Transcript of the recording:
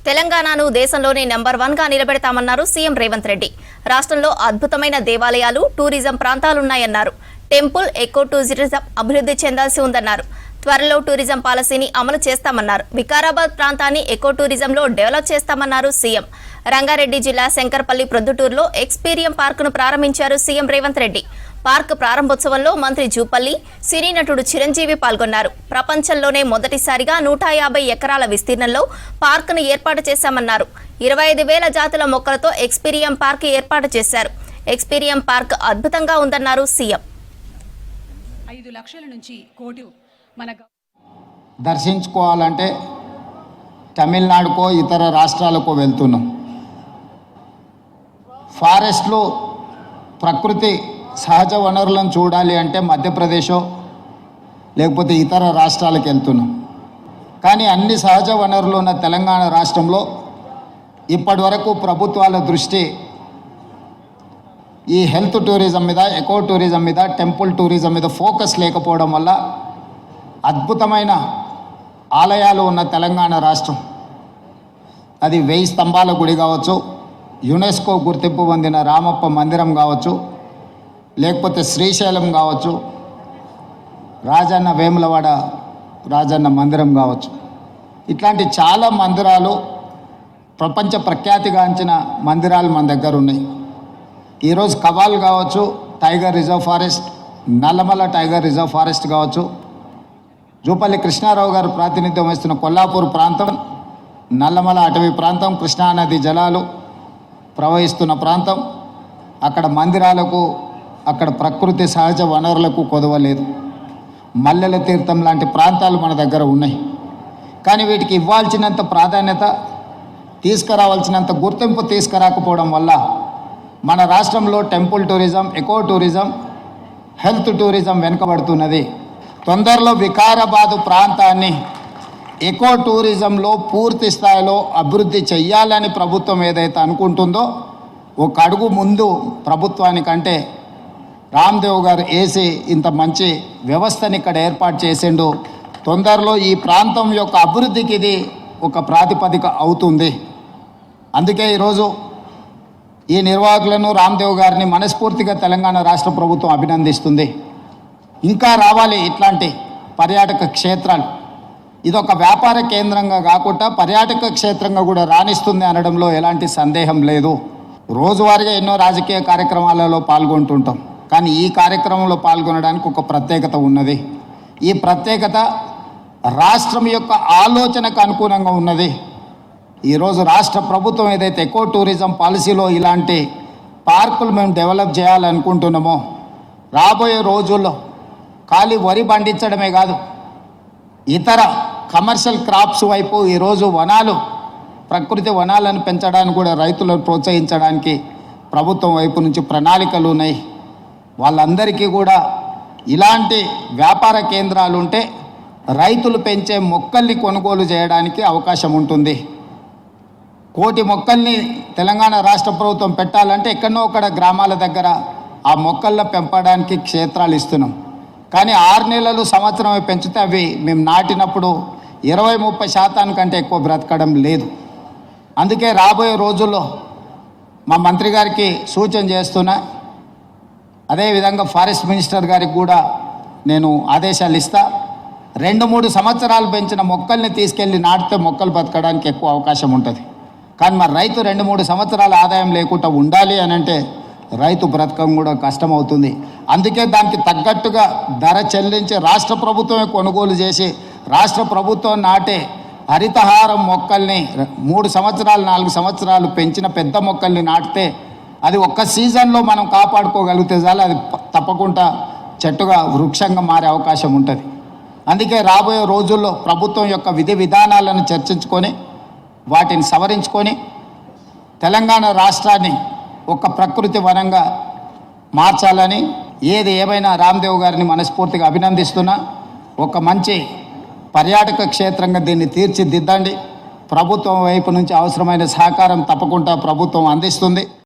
తెలంగాణను దేశంలోనే నంబర్ 1 గా నిలబెడతామన్నారు సీఎం రేవంత్ రెడ్డి. రాష్ట్రంలో అద్భుతమైన దేవాలయాలు, టూరిజం ప్రాంతాలున్నాయన్నారు. టెంపుల్, ఎకో టూరిజం అభివృద్ధి చెందాల్సి ఉందన్నారు. త్వరలో టూరిజం పాలసీని అమలు చేస్తామన్నారు. వికారాబాద్ ప్రాంతాన్ని ఎకో టూరిజంలో డెవలప్ చేస్తామన్నారు సీఎం. రంగారెడ్డి జిల్లా శంకర్పల్లి ప్రొద్దుటూరులో ఎక్స్పీరియం పార్కును ప్రారంభించారు సీఎం రేవంత్ రెడ్డి. పార్క్ ప్రారంభోత్సవంలో మంత్రి జూపల్లి, సినీ నటుడు చిరంజీవి పాల్గొన్నారు. ప్రపంచంలోనే మొదటిసారిగా 150 ఎకరాల విస్తీర్ణంలో పార్కును ఏర్పాటు చేశామన్నారు. 25,000 జాతుల మొక్కలతో ఎక్స్పీరియం పార్క్ ఏర్పాటు చేశారు. ఎక్స్పీరియం పార్క్ అద్భుతంగా ఉందన్నారు సీఎం. 5 లక్షల నుంచి కోటి మన దర్శించుకోవాలంటే తమిళనాడుకో ఇతర రాష్ట్రాలకో వెళ్తున్నాం. ఫారెస్ట్లో ప్రకృతి సహజ వనరులను చూడాలి అంటే మధ్యప్రదేశో లేకపోతే ఇతర రాష్ట్రాలకు వెళ్తున్నాం. కానీ అన్ని సహజ వనరులు ఉన్న తెలంగాణ రాష్ట్రంలో ఇప్పటి వరకు ప్రభుత్వాల దృష్టి ఈ హెల్త్ టూరిజం మీద, ఎకో టూరిజం మీద, టెంపుల్ టూరిజం మీద ఫోకస్ లేకపోవడం వల్ల అద్భుతమైన ఆలయాలు ఉన్న తెలంగాణ రాష్ట్రం, అది 1000 స్తంభాల గుడి కావచ్చు, యునెస్కో గుర్తింపు పొందిన రామప్ప మందిరం కావచ్చు, లేకపోతే శ్రీశైలం కావచ్చు, రాజన్న వేములవాడ రాజన్న మందిరం కావచ్చు, ఇట్లాంటి చాలా మందిరాలు, ప్రపంచ ప్రఖ్యాతిగాంచిన మందిరాలు మన దగ్గర ఉన్నాయి. ఈరోజు కవాల్ కావచ్చు, tiger reserve forest, Nallamala tiger reserve forest కావచ్చు, జూపల్లి కృష్ణారావు గారు ప్రాతినిధ్యం వహిస్తున్న కొల్లాపూర్ ప్రాంతం, నల్లమల అటవీ ప్రాంతం, కృష్ణానది జలాలు ప్రవహిస్తున్న ప్రాంతం, అక్కడ మందిరాలకు, అక్కడ ప్రకృతి సహజ వనరులకు కొదవలేదు. మల్లెల తీర్థం లాంటి ప్రాంతాలు మన దగ్గర ఉన్నాయి. కానీ వీటికి ఇవ్వాల్సినంత ప్రాధాన్యత, తీసుకురావాల్సినంత గుర్తింపు తీసుకురాకపోవడం వల్ల మన రాష్ట్రంలో temple tourism, eco tourism, health tourism వెనుకబడుతున్నది. తొందరలో వికారాబాదు ప్రాంతాన్ని ఎకో టూరిజంలో పూర్తి స్థాయిలో అభివృద్ధి చెయ్యాలని ప్రభుత్వం ఏదైతే అనుకుంటుందో, ఒక అడుగు ముందు ప్రభుత్వానికంటే రామ్దేవ్ గారు వేసి ఇంత మంచి వ్యవస్థని ఇక్కడ ఏర్పాటు చేసిండు. తొందరలో ఈ ప్రాంతం యొక్క అభివృద్ధికి ఇది ఒక ప్రాతిపదిక అవుతుంది. అందుకే ఈరోజు ఈ నిర్వాహకులను, రామ్దేవ్ గారిని మనస్ఫూర్తిగా తెలంగాణ రాష్ట్ర ప్రభుత్వం అభినందిస్తుంది. ఇంకా రావాలి ఇట్లాంటి పర్యాటక క్షేత్రాలు. ఇదొక వ్యాపార కేంద్రంగా కాకుండా పర్యాటక క్షేత్రంగా కూడా రాణిస్తుంది అనడంలో ఎలాంటి సందేహం లేదు. రోజువారీగా ఎన్నో రాజకీయ కార్యక్రమాలలో పాల్గొంటుంటాం, కానీ ఈ కార్యక్రమంలో పాల్గొనడానికి ఒక ప్రత్యేకత ఉన్నది. ఈ ప్రత్యేకత రాష్ట్రం యొక్క ఆలోచనకు అనుగుణంగా ఉన్నది. ఈరోజు రాష్ట్ర ప్రభుత్వం ఏదైతే ఎకో టూరిజం పాలసీలో ఇలాంటి పార్కులు మేము డెవలప్ చేయాలనుకుంటున్నామో, రాబోయే రోజుల్లో ఖాళీ వరి పండించడమే కాదు, ఇతర కమర్షియల్ క్రాప్స్ వైపు ఈరోజు వనాలు, ప్రకృతి వనాలను పెంచడానికి కూడా రైతులను ప్రోత్సహించడానికి ప్రభుత్వం వైపు నుంచి ప్రణాళికలు ఉన్నాయి. వాళ్ళందరికీ కూడా ఇలాంటి వ్యాపార కేంద్రాలు ఉంటే రైతులు పెంచే మొక్కల్ని కొనుగోలు చేయడానికి అవకాశం ఉంటుంది. 1 కోటి మొక్కల్ని తెలంగాణ రాష్ట్ర ప్రభుత్వం పెట్టాలంటే ఎక్కడనో ఒకడ గ్రామాల దగ్గర ఆ మొక్కలను పెంపడానికి క్షేత్రాలు ఇస్తున్నాం. కానీ 6 నెలలు, సంవత్సరం పెంచితే అవి మేము నాటినప్పుడు 20-30% కంటే ఎక్కువ బ్రతకడం లేదు. అందుకే రాబోయే రోజుల్లో మా మంత్రి గారికి సూచన చేస్తున్నా, అదేవిధంగా ఫారెస్ట్ మినిస్టర్ గారికి కూడా నేను ఆదేశాలు ఇస్తా. 2-3 సంవత్సరాలు పెంచిన మొక్కల్ని తీసుకెళ్ళి నాటితే మొక్కలు బతకడానికి ఎక్కువ అవకాశం ఉంటుంది. కానీ మరి రైతు 2-3 సంవత్సరాల ఆదాయం లేకుండా ఉండాలి అని అంటే రైతు బ్రతకం కూడా కష్టమవుతుంది. అందుకే దానికి తగ్గట్టుగా ధర చెల్లించి రాష్ట్ర ప్రభుత్వమే కొనుగోలు చేసి రాష్ట్ర ప్రభుత్వం నాటే హరితహారం మొక్కల్ని 3 సంవత్సరాలు 4 సంవత్సరాలు పెంచిన పెద్ద మొక్కల్ని నాటితే అది ఒక్క సీజన్లో మనం కాపాడుకోగలిగితే చాలు, అది తప్పకుండా చెట్టుగా, వృక్షంగా మారే అవకాశం ఉంటుంది. అందుకే రాబోయే రోజుల్లో ప్రభుత్వం యొక్క విధి విధానాలను చర్చించుకొని వాటిని సవరించుకొని తెలంగాణ రాష్ట్రాన్ని ఒక ప్రకృతి వనంగా మార్చాలని, ఏది ఏమైనా రామ్దేవ్ గారిని మనస్ఫూర్తిగా అభినందిస్తున్నా. ఒక మంచి పర్యాటక క్షేత్రంగా దీన్ని తీర్చిదిద్దండి. ప్రభుత్వం వైపు నుంచి అవసరమైన సహకారం తప్పకుండా ప్రభుత్వం అందిస్తుంది.